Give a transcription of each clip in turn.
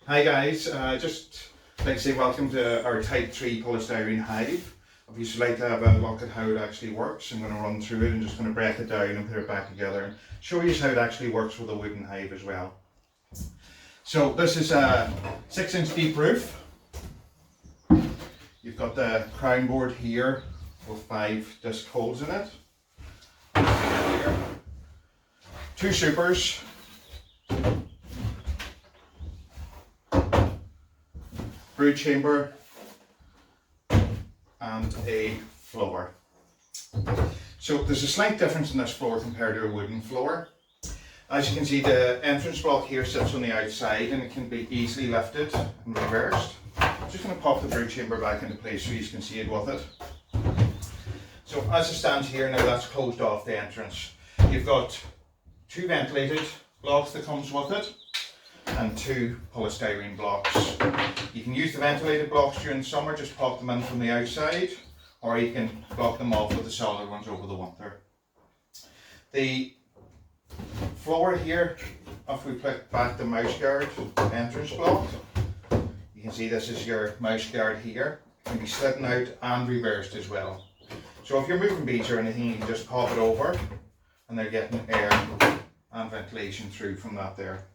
Hi guys, just like to say welcome to our Type 3 Polystyrene Hive. If you'd like to have a look at how it actually works, I'm going to run through it and just going to break it down and put it back together and show you how it actually works with a wooden hive as well. So this is a 6-inch deep roof. You've got the crown board here with 5 disc holes in it. Here. 2 supers. Brood chamber and a floor. So there's a slight difference in this floor compared to a wooden floor. As you can see, the entrance block here sits on the outside and it can be easily lifted and reversed. I'm just going to pop the brood chamber back into place so you can see it with it. So as it stands here now, that's closed off the entrance. You've got 2 ventilated blocks that comes with it and 2 polystyrene blocks. You can use the ventilated blocks during summer, just pop them in from the outside, or you can block them off with the solid ones over the winter. The floor here, if we put back the mouse guard entrance block, you can see this is your mouse guard here. It can be slidden out and reversed as well. So if you're moving bees or anything, you can just pop it over and they're getting air and ventilation through from that there.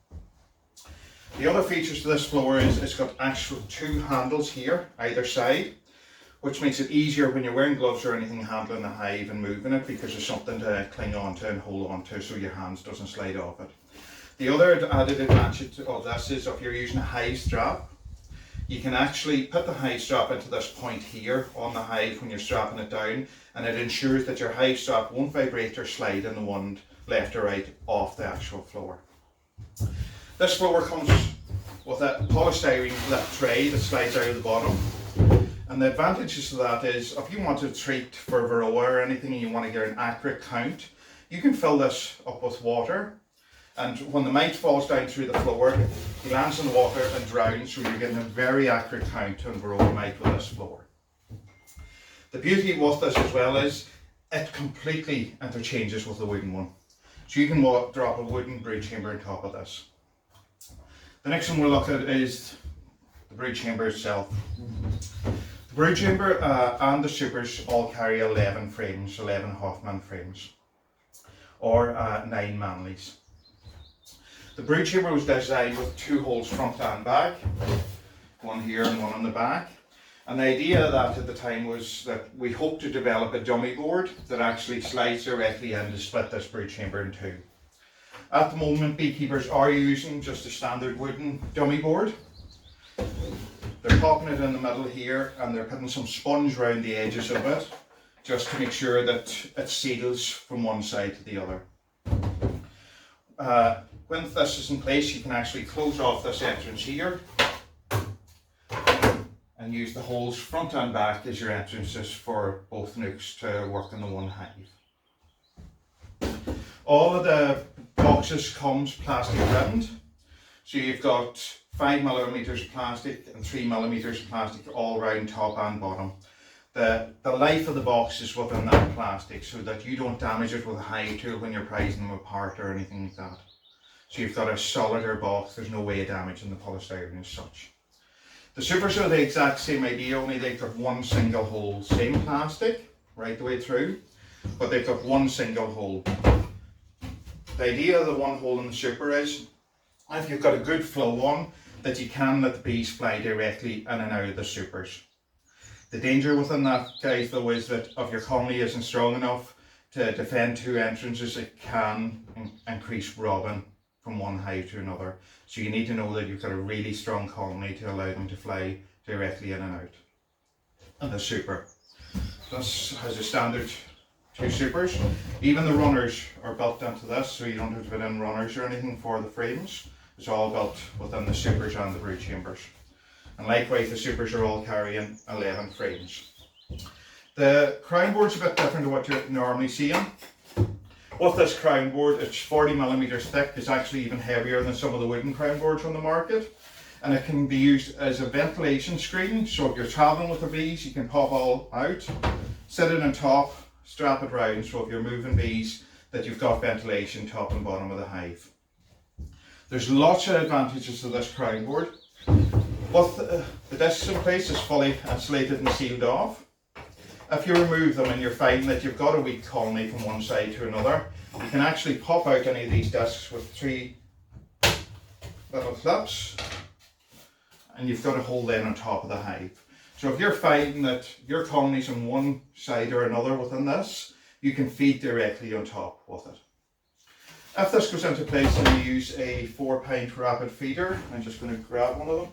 The other features to this floor is it's got actual 2 handles here either side, which makes it easier when you're wearing gloves or anything handling the hive and moving it, because there's something to cling on to and hold on to so your hands doesn't slide off it. The other added advantage of this is if you're using a hive strap, you can actually put the hive strap into this point here on the hive when you're strapping it down, and it ensures that your hive strap won't vibrate or slide in the wind left or right off the actual floor. This floor comes with a polystyrene lip tray that slides out of the bottom, and the advantages to that is if you want to treat for varroa or anything and you want to get an accurate count, you can fill this up with water, and when the mite falls down through the floor, he lands in the water and drowns, so you're getting a very accurate count on varroa mite with this floor. The beauty with this as well is it completely interchanges with the wooden one, so you can drop a wooden brood chamber on top of this. The next one we'll look at is the brood chamber itself. The brood chamber and the supers all carry 11 frames, 11 Hoffman frames, or 9 Manleys. The brood chamber was designed with 2 holes front and back, one here and one on the back. And the idea of that at the time was that we hoped to develop a dummy board that actually slides directly in to split this brood chamber in 2. At the moment, beekeepers are using just a standard wooden dummy board. They're popping it in the middle here and they're putting some sponge around the edges of it just to make sure that it seals from one side to the other. When this is in place, you can actually close off this entrance here and use the holes front and back as your entrances for both nucs to work in the one hive. All of the boxes comes plastic rimmed, so you've got 5mm of plastic and 3mm of plastic all round top and bottom. The life of the box is within that plastic so that you don't damage it with a hive tool when you're prizing them apart or anything like that. So you've got a solider box, there's no way of damaging the polystyrene as such. The supers are the exact same idea, only they've got 1 single hole, same plastic right the way through, but they've got 1 single hole. The idea of the 1 hole in the super is, if you've got a good flow on, that you can let the bees fly directly in and out of the supers. The danger within that, guys, though, is that if your colony isn't strong enough to defend 2 entrances, it can increase robbing from one hive to another. So you need to know that you've got a really strong colony to allow them to fly directly in and out. And the super. This has a standard 2 supers. Even the runners are built into this, so you don't have to put in runners or anything for the frames. It's all built within the supers and the brood chambers. And likewise, the supers are all carrying 11 frames. The crown board's a bit different to what you're normally seeing. With this crown board, it's 40mm thick. It's actually even heavier than some of the wooden crown boards on the market. And it can be used as a ventilation screen. So if you're traveling with the bees, you can pop all out, sit it on top, strap it round, so if you're moving bees, that you've got ventilation top and bottom of the hive. There's lots of advantages to this crown board. With the discs in place is fully insulated and sealed off. If you remove them and you're finding that you've got a weak colony from one side to another, you can actually pop out any of these discs with 3 little clips, and you've got a hole then on top of the hive. So if you're finding that your colony's on one side or another within this, you can feed directly on top with it. If this goes into place, then you use a 4-pint rapid feeder. I'm just going to grab one of them.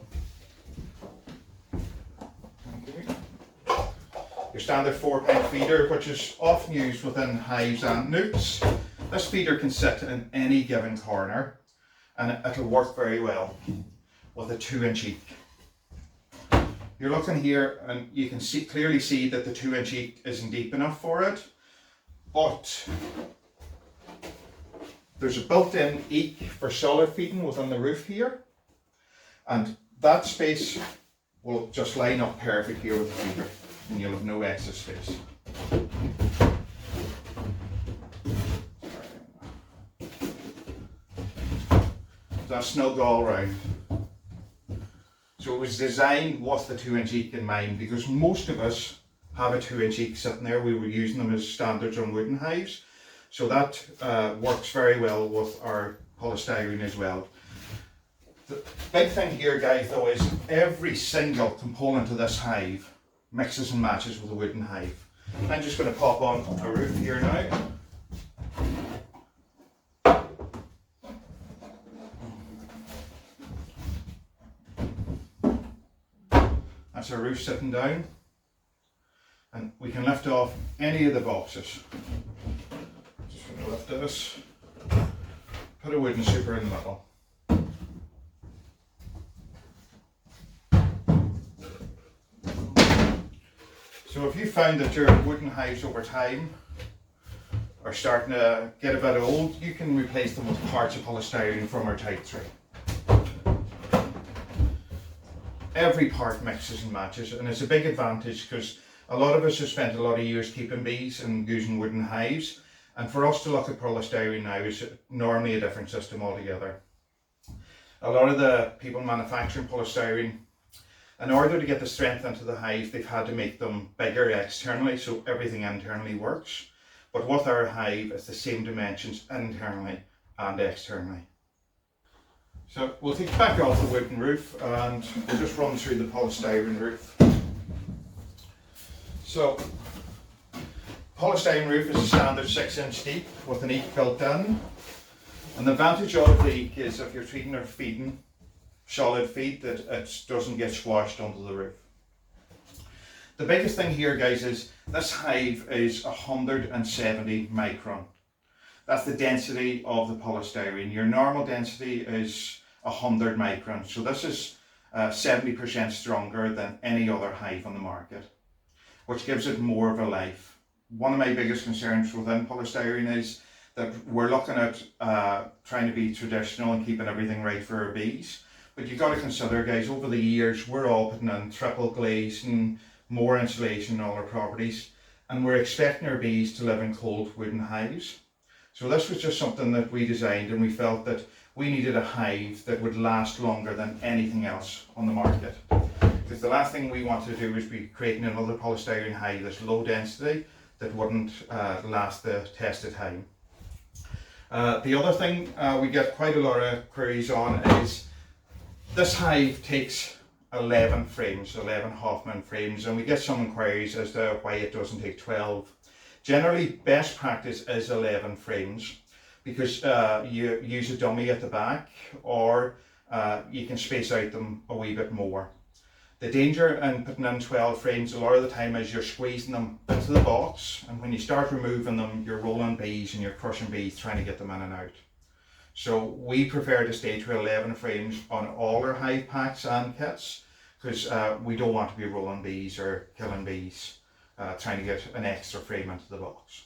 Your standard 4-pint feeder, which is often used within hives and nucs. This feeder can sit in any given corner, and it'll work very well with a 2-inch eek. You're looking here and you can clearly see that the 2-inch eek isn't deep enough for it, but there's a built-in eek for solid feeding within the roof here, and that space will just line up perfect here with the feeder, and you'll have no excess space. That's snug all round. So it was designed with the 2-inch eek in mind, because most of us have a 2-inch eek sitting there. We were using them as standards on wooden hives. So that works very well with our polystyrene as well. The big thing here, guys, though, is every single component of this hive mixes and matches with a wooden hive. I'm just going to pop on a roof here now. That's our roof sitting down, and we can lift off any of the boxes. Just going to lift this, put a wooden super in the middle. So if you find that your wooden hives over time are starting to get a bit old, you can replace them with parts of polystyrene from our type 3. Every part mixes and matches, and it's a big advantage because a lot of us have spent a lot of years keeping bees and using wooden hives, and for us to look at polystyrene now is normally a different system altogether. A lot of the people manufacturing polystyrene, in order to get the strength into the hive, they've had to make them bigger externally so everything internally works. But with our hive, it's the same dimensions internally and externally. So we'll take it back off the wooden roof and we'll just run through the polystyrene roof. So, polystyrene roof is a standard 6-inch deep with an eek built in. And the advantage of the eek is if you're treating or feeding solid feed, that it doesn't get squashed onto the roof. The biggest thing here, guys, is this hive is 170 micron. That's the density of the polystyrene. Your normal density is 100 microns. So this is 70% stronger than any other hive on the market, which gives it more of a life. One of my biggest concerns within polystyrene is that we're looking at trying to be traditional and keeping everything right for our bees. But you've got to consider, guys, over the years, we're all putting in triple glaze and more insulation in all our properties, and we're expecting our bees to live in cold wooden hives. So this was just something that we designed, and we felt that we needed a hive that would last longer than anything else on the market. Because the last thing we wanted to do was be creating another polystyrene hive that's low density that wouldn't last the test of time. The other thing we get quite a lot of queries on is this hive takes 11 frames, 11 Hoffman frames, and we get some inquiries as to why it doesn't take 12. Generally, best practice is 11 frames because you use a dummy at the back, or you can space out them a wee bit more. The danger in putting in 12 frames a lot of the time is you're squeezing them into the box, and when you start removing them, you're rolling bees and you're crushing bees trying to get them in and out. So we prefer to stay to 11 frames on all our hive packs and kits, because we don't want to be rolling bees or killing bees trying to get an extra frame into the box.